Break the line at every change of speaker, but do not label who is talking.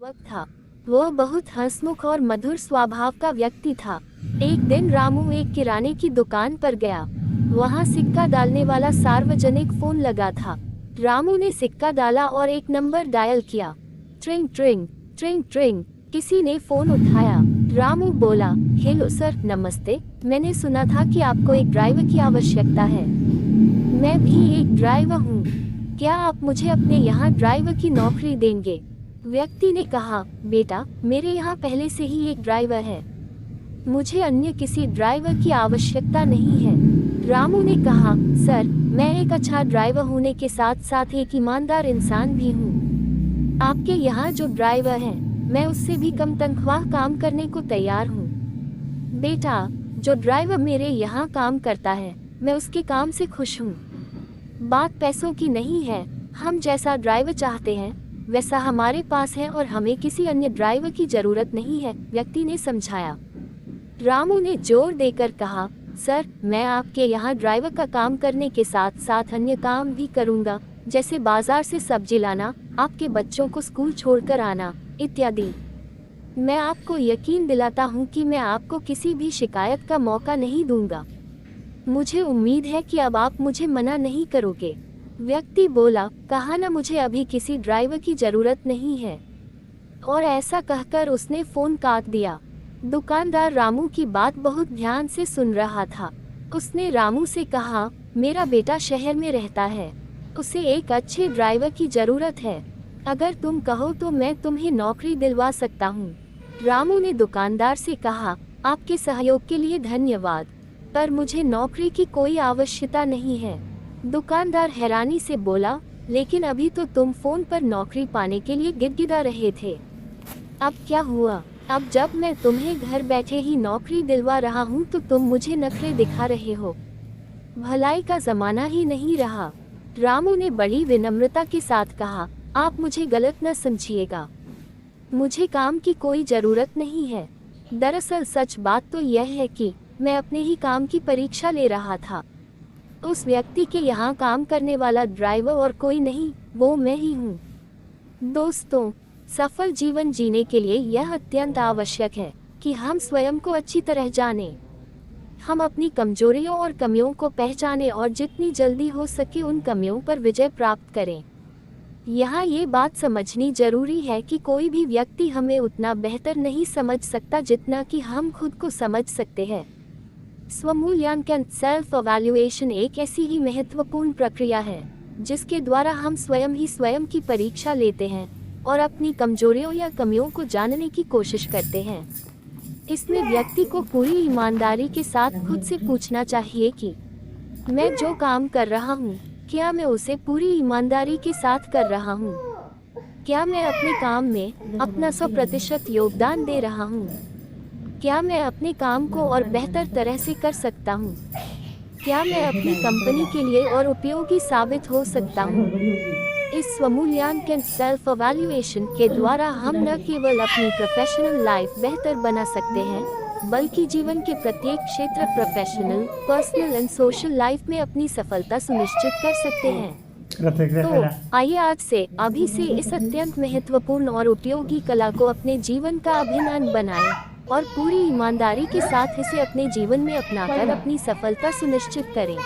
वक्त था। वह बहुत हंसमुख और मधुर स्वभाव का व्यक्ति था। एक दिन रामू एक किराने की दुकान पर गया। वहां सिक्का डालने वाला सार्वजनिक फोन लगा था। रामू ने सिक्का डाला और एक नंबर डायल किया। ट्रिंग ट्रिंग ट्रिंग ट्रिंग। किसी ने फोन उठाया। रामू बोला, हेलो सर, नमस्ते। मैंने सुना था कि आपको एक ड्राइवर की आवश्यकता है। मैं भी एक ड्राइवर हूँ। क्या आप मुझे अपने यहाँ ड्राइवर की नौकरी देंगे? व्यक्ति ने कहा, बेटा, मेरे यहाँ पहले से ही एक ड्राइवर है। मुझे अन्य किसी ड्राइवर की आवश्यकता नहीं है। रामू ने कहा, सर, मैं एक अच्छा ड्राइवर होने के साथ साथ एक ईमानदार इंसान भी हूँ। आपके यहाँ जो ड्राइवर है, मैं उससे भी कम तनख्वाह काम करने को तैयार हूँ। बेटा, जो ड्राइवर मेरे यहाँ काम करता है, मैं उसके काम से खुश हूँ। बात पैसों की नहीं है। हम जैसा ड्राइवर चाहते हैं वैसा हमारे पास है और हमें किसी अन्य ड्राइवर की जरूरत नहीं है, व्यक्ति ने समझाया। रामू ने जोर देकर कहा, सर, मैं आपके यहाँ ड्राइवर का काम करने के साथ साथ अन्य काम भी करूँगा, जैसे बाजार से सब्जी लाना, आपके बच्चों को स्कूल छोड़कर आना इत्यादि। मैं आपको यकीन दिलाता हूँ कि मैं आपको किसी भी शिकायत का मौका नहीं दूंगा। मुझे उम्मीद है कि अब आप मुझे मना नहीं करोगे। व्यक्ति बोला, कहा ना, मुझे अभी किसी ड्राइवर की जरूरत नहीं है। और ऐसा कहकर उसने फोन काट दिया। दुकानदार रामू की बात बहुत ध्यान से सुन रहा था। उसने रामू से कहा, मेरा बेटा शहर में रहता है, उसे एक अच्छे ड्राइवर की जरूरत है। अगर तुम कहो तो मैं तुम्हें नौकरी दिलवा सकता हूँ। रामू ने दुकानदार से कहा, आपके सहयोग के लिए धन्यवाद, पर मुझे नौकरी की कोई आवश्यकता नहीं है। दुकानदार हैरानी से बोला, लेकिन अभी तो तुम फोन पर नौकरी पाने के लिए गिड़गिड़ा रहे थे। अब क्या हुआ? अब जब मैं तुम्हें घर बैठे ही नौकरी दिलवा रहा हूँ तो तुम मुझे नखरे दिखा रहे हो। भलाई का जमाना ही नहीं रहा। रामू ने बड़ी विनम्रता के साथ कहा, आप मुझे गलत न समझिएगा, मुझे काम की कोई जरूरत नहीं है। दरअसल सच बात तो यह है कि मैं अपने ही काम की परीक्षा ले रहा था। उस व्यक्ति के यहाँ काम करने वाला ड्राइवर और कोई नहीं, वो मैं ही हूँ। दोस्तों, सफल जीवन जीने के लिए यह अत्यंत आवश्यक है कि हम स्वयं को अच्छी तरह जानें। हम अपनी कमजोरियों और कमियों को पहचानें और जितनी जल्दी हो सके उन कमियों पर विजय प्राप्त करें। यहाँ ये बात समझनी जरूरी है कि कोई भी व्यक्ति हमें उतना बेहतर नहीं समझ सकता जितना कि हम खुद को समझ सकते हैं। स्वमूल्यांकन, सेल्फ इवैल्यूएशन एक ऐसी ही महत्वपूर्ण प्रक्रिया है जिसके द्वारा हम स्वयं ही स्वयं की परीक्षा लेते हैं और अपनी कमजोरियों या कमियों को जानने की कोशिश करते हैं। इसमें व्यक्ति को पूरी ईमानदारी के साथ खुद से पूछना चाहिए कि मैं जो काम कर रहा हूँ, क्या मैं उसे पूरी ईमानदारी के साथ कर रहा हूँ? क्या मैं अपने काम में अपना 100% योगदान दे रहा हूँ? क्या मैं अपने काम को और बेहतर तरह से कर सकता हूँ? क्या मैं अपनी कंपनी के लिए और उपयोगी साबित हो सकता हूँ? इस स्वमूल्यांकन, सेल्फ इवैल्यूएशन के द्वारा हम न केवल अपनी प्रोफेशनल लाइफ बेहतर बना सकते हैं, बल्कि जीवन के प्रत्येक क्षेत्र, professional, personal and social life में अपनी सफलता सुनिश्चित कर सकते हैं। तो आइए आज से, अभी से इस अत्यंत महत्वपूर्ण और उपयोगी कला को अपने जीवन का अभिन्न अंग बनाएं और पूरी ईमानदारी के साथ इसे अपने जीवन में अपनाकर अपनी सफलता सुनिश्चित करें।